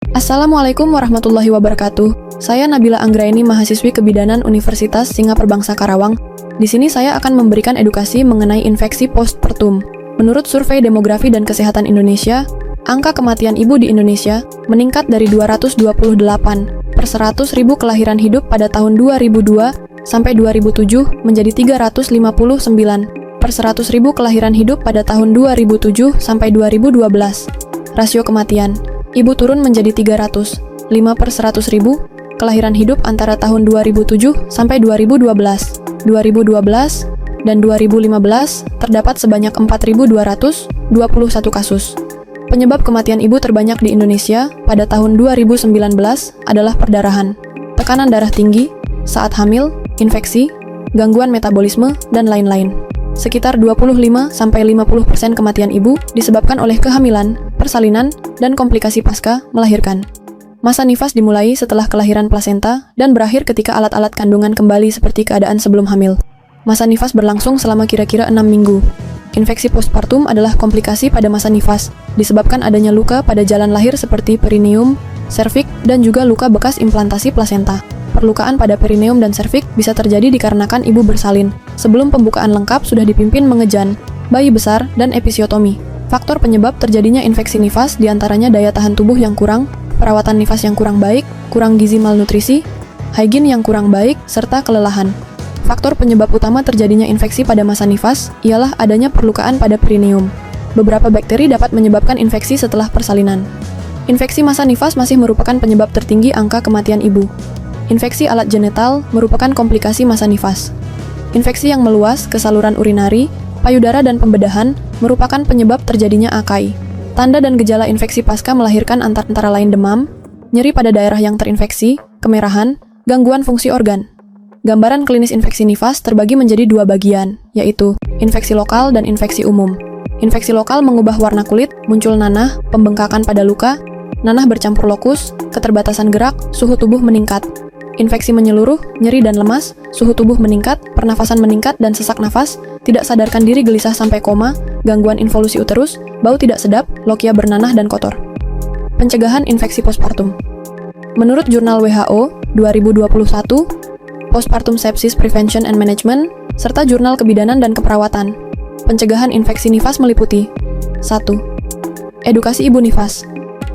Assalamualaikum warahmatullahi wabarakatuh. Saya Nabila Anggraini, mahasiswi Kebidanan Universitas Singaperbangsa Karawang. Di sini saya akan memberikan edukasi mengenai infeksi postpartum. Menurut Survei Demografi dan Kesehatan Indonesia, angka kematian ibu di Indonesia meningkat dari 228 per 100.000 kelahiran hidup pada tahun 2002 sampai 2007 menjadi 359 per 100.000 kelahiran hidup pada tahun 2007 sampai 2012. Rasio kematian ibu turun menjadi 305 per 100.000 kelahiran hidup antara tahun 2007 sampai 2012. 2012 dan 2015 terdapat sebanyak 4.221 kasus. Penyebab kematian ibu terbanyak di Indonesia pada tahun 2019 adalah perdarahan, tekanan darah tinggi, saat hamil, infeksi, gangguan metabolisme, dan lain-lain. Sekitar 25-50% kematian ibu disebabkan oleh kehamilan, persalinan, dan komplikasi pasca melahirkan. Masa nifas dimulai setelah kelahiran plasenta dan berakhir ketika alat-alat kandungan kembali seperti keadaan sebelum hamil. Masa nifas berlangsung selama kira-kira 6 minggu. Infeksi postpartum adalah komplikasi pada masa nifas, disebabkan adanya luka pada jalan lahir seperti perineum, serviks, dan juga luka bekas implantasi plasenta. Perlukaan pada perineum dan serviks bisa terjadi dikarenakan ibu bersalin. Sebelum pembukaan lengkap sudah dipimpin mengejan, bayi besar, dan episiotomi. Faktor penyebab terjadinya infeksi nifas diantaranya daya tahan tubuh yang kurang, perawatan nifas yang kurang baik, kurang gizi malnutrisi, higien yang kurang baik, serta kelelahan. Faktor penyebab utama terjadinya infeksi pada masa nifas ialah adanya perlukaan pada perineum. Beberapa bakteri dapat menyebabkan infeksi setelah persalinan. Infeksi masa nifas masih merupakan penyebab tertinggi angka kematian ibu. Infeksi alat genital merupakan komplikasi masa nifas. Infeksi yang meluas ke saluran urinari, payudara, dan pembedahan merupakan penyebab terjadinya AKI. Tanda dan gejala infeksi pasca melahirkan antara lain demam, nyeri pada daerah yang terinfeksi, kemerahan, gangguan fungsi organ. Gambaran klinis infeksi nifas terbagi menjadi dua bagian, yaitu infeksi lokal dan infeksi umum. Infeksi lokal mengubah warna kulit, muncul nanah, pembengkakan pada luka, nanah bercampur lokus, keterbatasan gerak, suhu tubuh meningkat. Infeksi menyeluruh, nyeri dan lemas, suhu tubuh meningkat, pernafasan meningkat dan sesak nafas, tidak sadarkan diri gelisah sampai koma, gangguan involusi uterus, bau tidak sedap, lokia bernanah dan kotor. Pencegahan infeksi postpartum. Menurut Jurnal WHO 2021, Postpartum Sepsis Prevention and Management, serta Jurnal Kebidanan dan Keperawatan, pencegahan infeksi nifas meliputi 1. Edukasi ibu nifas.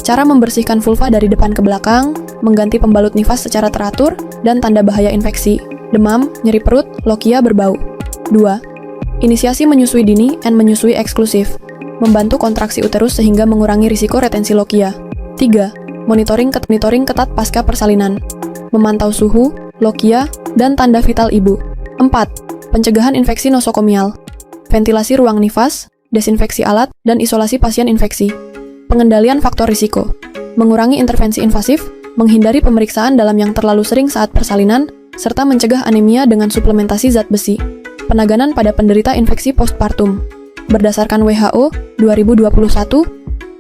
Cara membersihkan vulva dari depan ke belakang, mengganti pembalut nifas secara teratur, dan tanda bahaya infeksi, demam, nyeri perut, lokia, berbau. 2. Inisiasi menyusui dini and menyusui eksklusif, membantu kontraksi uterus sehingga mengurangi risiko retensi lokia. 3. Monitoring ketat pasca persalinan, memantau suhu, lokia, dan tanda vital ibu. 4. Pencegahan infeksi nosokomial, ventilasi ruang nifas, desinfeksi alat, dan isolasi pasien infeksi. Pengendalian faktor risiko, mengurangi intervensi invasif, menghindari pemeriksaan dalam yang terlalu sering saat persalinan, serta mencegah anemia dengan suplementasi zat besi. Penanganan pada penderita infeksi postpartum. Berdasarkan WHO 2021,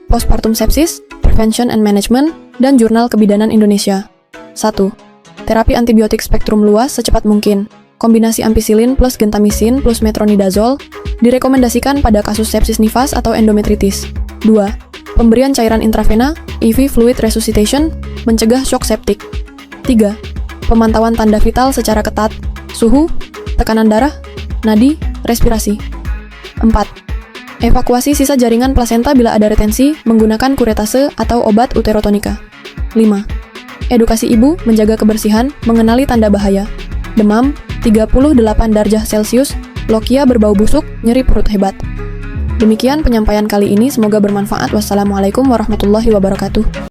Postpartum Sepsis, Prevention and Management, dan Jurnal Kebidanan Indonesia. 1. Terapi antibiotik spektrum luas secepat mungkin. Kombinasi ampicillin plus gentamisin plus metronidazol direkomendasikan pada kasus sepsis nifas atau endometritis. 2. Pemberian cairan intravena, IV fluid resuscitation, mencegah shock septik. 3. Pemantauan tanda vital secara ketat, suhu, tekanan darah, nadi, respirasi. 4. Evakuasi sisa jaringan plasenta bila ada retensi menggunakan kuretase atau obat uterotonika. 5. Edukasi ibu menjaga kebersihan, mengenali tanda bahaya. Demam, 38 derajat Celcius, lokia berbau busuk, nyeri perut hebat. Demikian penyampaian kali ini, semoga bermanfaat. Wassalamualaikum warahmatullahi wabarakatuh.